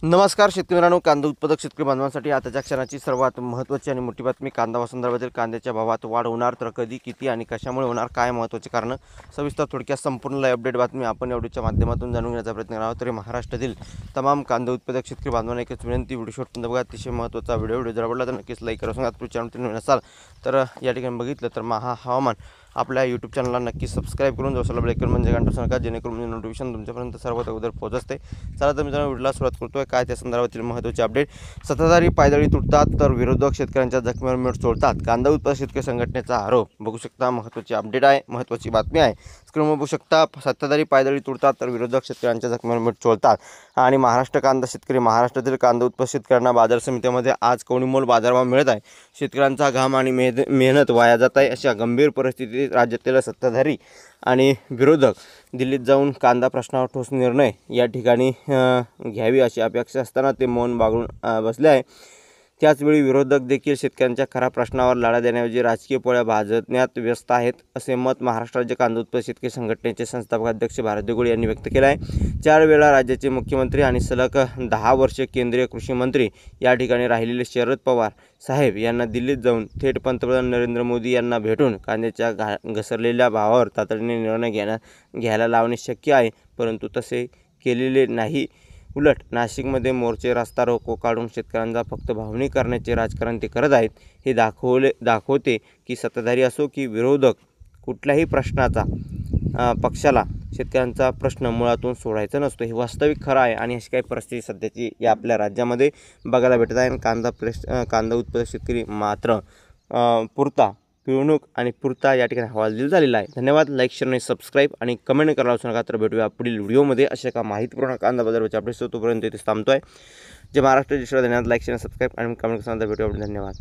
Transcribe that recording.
नमस्कार शेतकरी मित्रांनो, कांदा उत्पादक शेतकरी बांधवांसाठी आताच्या क्षणाची सर्वात महत्त्वाची आणि मोठी बातमी. कांदा व संदर्भातील कांद्याच्या भावात वाढ होणार तर कधी, किती आणि कशामुळे होणार, काय महत्त्वाचे कारण, सविस्तर थोडक्यात संपूर्ण लाईव्ह अपडेट बातमी आपण एवढीच्या माध्यमातून जाणून घेण्याचा प्रयत्न करणार आहोत. तरी महाराष्ट्रातील तमाम कांदा उत्पादक शेतकरी बांधवांना एकच विनंती, व्हिडिओ शेवटपर्यंत बघा. अतिशय महत्त्वाचा व्हिडिओ जर आवडला तर नक्कीच लाईक करा. सांगा तुम्ही चॅनल नवीन असाल तर या ठिकाणी बघितलं तर महा हवामान आपल्या यूट्यूब चॅनलला नक्की सबस्क्राईब करून जसं ब्रेकर म्हणजे घंटा नका, जेणेकरून म्हणजे नोटिफिकेशन तुमच्यापर्यंत सर्वात अगोदर पोहोचते. चला तर मित्रांनो, व्हिडिओला सुरुवात करतोय. काय त्या संदर्भातील महत्त्वाचे अपडेट. सत्ताधारी पायदळी तुटतात तर विरोधक शेतकऱ्यांच्या जखमेवर मीठ चोळतात, कांदा उत्पादक शेतकरी संघटनेचा आरोप. बघू शकता, महत्त्वाची अपडेट आहे, महत्त्वाची बातमी आहे. स्क्रीनवर बघू शकता, सत्ताधारी पायदळी तुटतात तर विरोधक शेतकऱ्यांच्या जखमेवर मीठ चोळतात. आणि महाराष्ट्र कांदा शेतकरी, महाराष्ट्रातील कांदा उत्पादक शेतकऱ्यांना बाजार समित्यामध्ये आज कवडीमोल बाजारभाव मिळत आहे. शेतकऱ्यांचा घाम आणि मेहनत वाया जात आहे. अशा गंभीर परिस्थितीत राज्यातील सत्ताधारी आणि विरोधक दिल्लीत जाऊन कांदा प्रश्नावर ठोस निर्णय या ठिकाणी घ्यावी अशी अपेक्षा असताना ते मौन बाळगून बसले आहे. त्याचवेळी विरोधक देखील शेतकऱ्यांच्या खऱ्या प्रश्नावर लढा देण्याऐवजी राजकीय पोळ्या भाजण्यात व्यस्त आहेत, असे मत महाराष्ट्र राज्य कांदा उत्पादक शेतकरी संघटनेचे संस्थापक अध्यक्ष भारत देगुळे यांनी व्यक्त केले आहे. 4 वेळा राज्याचे मुख्यमंत्री आणि सलग 10 वर्षे केंद्रीय कृषी मंत्री या ठिकाणी राहिलेले शरद पवार साहेब यांना दिल्लीत जाऊन थेट पंतप्रधान नरेंद्र मोदी यांना भेटून कांद्याच्या घसरलेल्या भावावर तातडीने निर्णय घ्यायला लावणे शक्य आहे, परंतु तसे केलेले नाही. उलट नाशिकमध्ये मोर्चे, रस्ता रोको काढून शेतकऱ्यांचा फक्त भावनिक करण्याचे राजकारण ते करत आहेत. हे दाखवते की सत्ताधारी असो की विरोधक, कुठल्याही पक्षाला शेतकऱ्यांचा प्रश्न मुळातून सोडायचा नसतो. हे वास्तविक खरं आहे आणि अशी काही परिस्थिती सध्याची या आपल्या राज्यामध्ये बघायला भेटत आहे. कांदा उत्पादक शेतकरी मात्र पिळवणूक आणि पुरता या ठिकाणी हवालदिल झालेला आहे. धन्यवाद. लाईक, शेअर आणि सबस्क्राईब आणि कमेंट करायला विसरू नका. तर भेटूया पुढील व्हिडिओमध्ये अशा का माहितीपूर्ण कांदा बाजाराचे अपडेट्स. तोपर्यंत इथे थांबतोय. जे महाराष्ट्र दिसणार, धन्यवाद. लाईक, शेअर, सबस्क्राईब आणि कमेंट करण्याचा भेटूया. धन्यवाद.